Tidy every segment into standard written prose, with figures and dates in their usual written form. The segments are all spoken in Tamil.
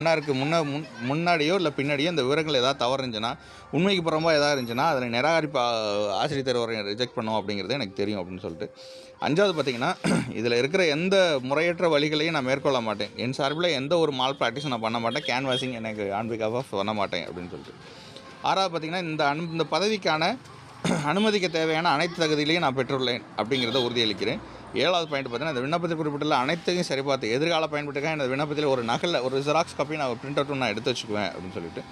மன்னாருக்கு முன்னாடியோ இல்லை பின்னாடியோ இந்த விவரங்கள் ஏதாவது தவறு இருந்துச்சுன்னா, உண்மைக்கு புறம்பா ஏதாவது இருந்துச்சுன்னா, அதில் நிராகரிப்பு ஆசிரியர் தேர்வரை ரிஜெக்ட் பண்ணும் அப்படிங்கிறது எனக்கு தெரியும் அப்படின்னு சொல்லிட்டு. 5வது பார்த்தீங்கன்னா, இதில் இருக்கிற எந்த முறையற்ற வழிகளையும் நான் மேற்கொள்ள மாட்டேன். என் சார்பில் எந்த ஒரு மால் ப்ராக்டிஸும் நான் பண்ண மாட்டேன். கேன்வாசிங் எனக்கு ஆன் பிகாஃப் ஆஃப் பண்ண மாட்டேன் அப்படின்னு சொல்லிட்டு. 6வது பார்த்தீங்கன்னா, இந்த பதவிக்கான அனுமதிக்க தேவையான அனைத்து தகுதிகளையும் நான் பெற்றுள்ளேன் அப்படிங்கிறத உறுதியளிக்கிறேன். 7வது பாயிண்ட் பார்த்தீங்கன்னா, இந்த விண்ணப்பத்தில் குறிப்பிட்டுள்ள அனைத்தையும் சரிபார்த்து எதிர்கால பயன்பட்டுக்காக இந்த விண்ணப்பத்தில் ஒரு நகலில் ஒரு ஜெராக்ஸ் காப்பி நான் பிரிண்ட் அவுட்டும் நான் எடுத்து வச்சுக்குவேன் அப்படின்னு சொல்லிட்டு.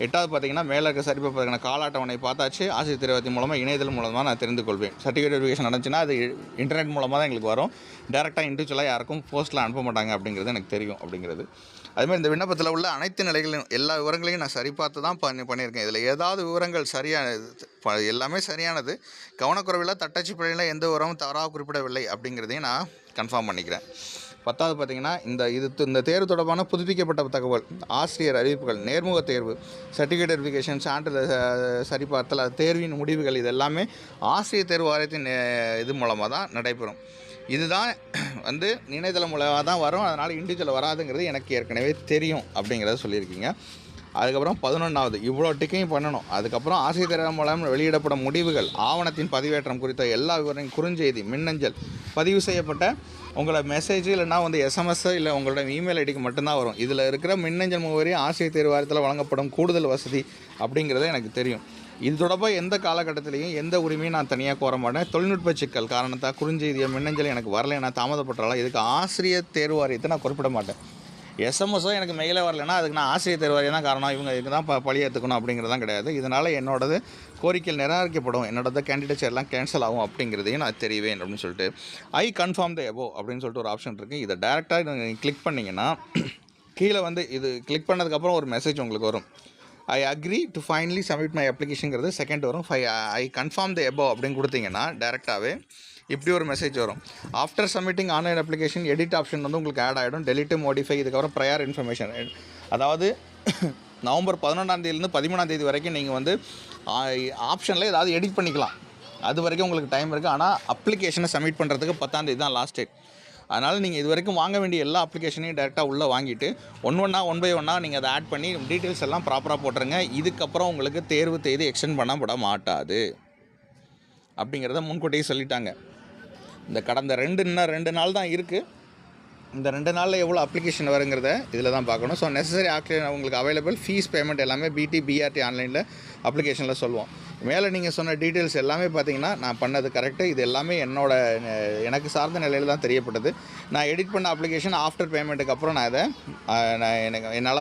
8வது பார்த்தீங்கன்னா, மேலே இருக்க சரிபார்ப்பதற்கான கால அட்டவணை பார்த்தாச்சு. ஆசிரியர் தேர்வத்தின் மூலமாக இணையதளம் மூலமாக நான் தெரிந்து கொள்வேன். சர்டிஃபிகேட் வெரிஃபிகேஷன் நடந்துச்சுன்னா அது இன்டர்நெட் மூலமாக தான் எங்களுக்கு வரும். டேரெக்டாக இண்டிவிஜுவலாக யாருக்கும் போஸ்ட்டில் அனுப்ப மாட்டாங்க அப்படிங்கிறது எனக்கு தெரியும் அப்படிங்கிறது. அதுமாதிரி இந்த விண்ணப்பத்தில் உள்ள அனைத்து நிலைகளையும் எல்லா விவரங்களையும் நான் சரிபார்த்து தான் பண்ணியிருக்கேன். இதில் ஏதாவது விவரங்கள் சரியானது எல்லாமே சரியானது, கவனக்குறைவில் தட்டச்சு பிழையில் எந்த விவரமும் தவறாக குறிப்பிடவில்லை அப்படிங்கிறதையும் நான் கன்ஃபார்ம் பண்ணிக்கிறேன். 10வது பார்த்தீங்கன்னா, இந்த தேர்வு தொடர்பான புதுப்பிக்கப்பட்ட தகவல், ஆசிரியர் அறிவிப்புகள், நேர்முக தேர்வு, சர்டிஃபிகேட் வெரிஃபிகேஷன், சான்றிதழ் சரிபார்த்தல், தேர்வின் முடிவுகள் இது எல்லாமே ஆசிரியர் தேர்வு வாரியத்தின் இது மூலமாக தான் நடைபெறும். இதுதான் இணையதளம் மூலமாக தான் வரும். அதனால் இண்டிவிஜுவல் வராதுங்கிறது எனக்கு ஏற்கனவே தெரியும் அப்படிங்கிறத சொல்லியிருக்கீங்க. அதுக்கப்புறம் 11வது இவ்வளோ டிக்கையும் பண்ணணும். அதுக்கப்புறம் ஆசிரியர் தேர்வு மூலம் வெளியிடப்படும் முடிவுகள், ஆவணத்தின் பதிவேற்றம் குறித்த எல்லா விவரங்களும் குறுஞ்செய்தி, மின்னஞ்சல், பதிவு செய்யப்பட்ட உங்களை மெசேஜ் இல்லைனா எஸ்எம்எஸ் இல்லை உங்களோட இமெயில் ஐடிக்கு மட்டும்தான் வரும். இதில் இருக்கிற மின்னஞ்சல் முகவரி ஆசிரியர் தேர்வு வாரியத்தில் வழங்கப்படும் கூடுதல் வசதி அப்படிங்கிறது எனக்கு தெரியும். இது தொடர்பாக எந்த காலகட்டத்திலையும் எந்த உரிமையும் நான் தனியாக கோர மாட்டேன். தொழில்நுட்ப சிக்கல் காரணத்தாக குறுஞ்செய்தியை மின்னஞ்சல் எனக்கு வரலை, நான் தாமதப்பட்டாலும் இதுக்கு ஆசிரியர் தேர்வு வாரியத்தை நான் குறிப்பிட மாட்டேன். எஸ்எம்எஸோ எனக்கு மெயிலே வரலைன்னா அதுக்கு நான் ஆசிரியர் தேர்வு வாரியம் தான் காரணம், இவங்க இதுக்கு தான் பழி ஏற்றுக்கணும் அப்படிங்கிறதான் கிடையாது. இதனால் என்னோடது கோரிக்கைகள் நிராகரிக்கப்படும், என்னோடது கேண்டிடேட்ஸ் எல்லாம் கேன்சல் ஆகும் அப்படிங்கிறதையும் நான் தெரிவேன் அப்படின்னு சொல்லிட்டு ஐ கன்ஃபார்ம் த எபோவ் அப்படின்னு சொல்லிட்டு ஒரு ஆப்ஷன் இருக்குது. இதை டேரெக்டாக நீங்கள் கிளிக் பண்ணிங்கன்னா கீழே இது கிளிக் பண்ணதுக்கப்புறம் ஒரு மெசேஜ் உங்களுக்கு வரும். I agree to finally submit my அப்ளிகேஷனுங்கிறது செகண்ட் வரும். ஐ கன்ஃபார்ம் த எபோவ் அப்படின்னு கொடுத்தீங்கன்னா டேரெக்டாகவே இப்படி ஒரு மெசேஜ் வரும். After submitting online application edit option உங்களுக்கு ஆட் ஆகிடும். டெலிட்டு, மோடிஃபை, இதுக்கப்புறம் ப்ரையர் இன்ஃபர்மேஷன். அதாவது நவம்பர் 11ஆம் தேதியிலேருந்து 13ஆம் தேதி வரைக்கும் நீங்கள் ஆப்ஷனில் ஏதாவது எடிட் பண்ணிக்கலாம். அது வரைக்கும் உங்களுக்கு டைம் இருக்குது. ஆனால் அப்ளிகேஷனை சப்மிட் பண்ணுறதுக்கு 10ஆம் தேதி தான் லாஸ்ட் டேட். அதனால் நீங்கள் இது வரைக்கும் வாங்க வேண்டிய எல்லா அப்ளிகேஷனையும் டேரெக்டாக உள்ளே வாங்கிட்டு ஒன் பை ஒன்னாக நீங்கள் அதை ஆட் பண்ணி டீட்டெயில்ஸ் எல்லாம் ப்ராப்பராக போட்டுருங்க. இதுக்கப்புறம் உங்களுக்கு தேர்வு தேதி எக்ஸ்டெண்ட் பண்ணப்பட மாட்டாது அப்படிங்கிறத முன்கூட்டியே சொல்லிட்டாங்க. இந்த கடந்த 2 நாள் தான் இருக்குது. இந்த 2 நாளில் எவ்வளோ அப்ளிகேஷன் வருங்கிறத இதில் தான் பார்க்கணும். ஸோ நெசசரி ஆக்ஷன் உங்களுக்கு அவைலபிள், ஃபீஸ் பேமெண்ட் எல்லாமே பிடி ஆன்லைனில் அப்ளிகேஷனில் சொல்லுவோம். மேலே நீங்கள் சொன்ன டீட்டெயில்ஸ் எல்லாமே பார்த்தீங்கன்னா நான் பண்ணது கரெக்டு. இது எல்லாமே எனக்கு சார்ந்த நிலையில் தான் தெரியப்பட்டது. நான் எடிட் பண்ண அப்ளிகேஷன் ஆஃப்டர் பேமெண்ட்டுக்கு அப்புறம் நான் என்னால்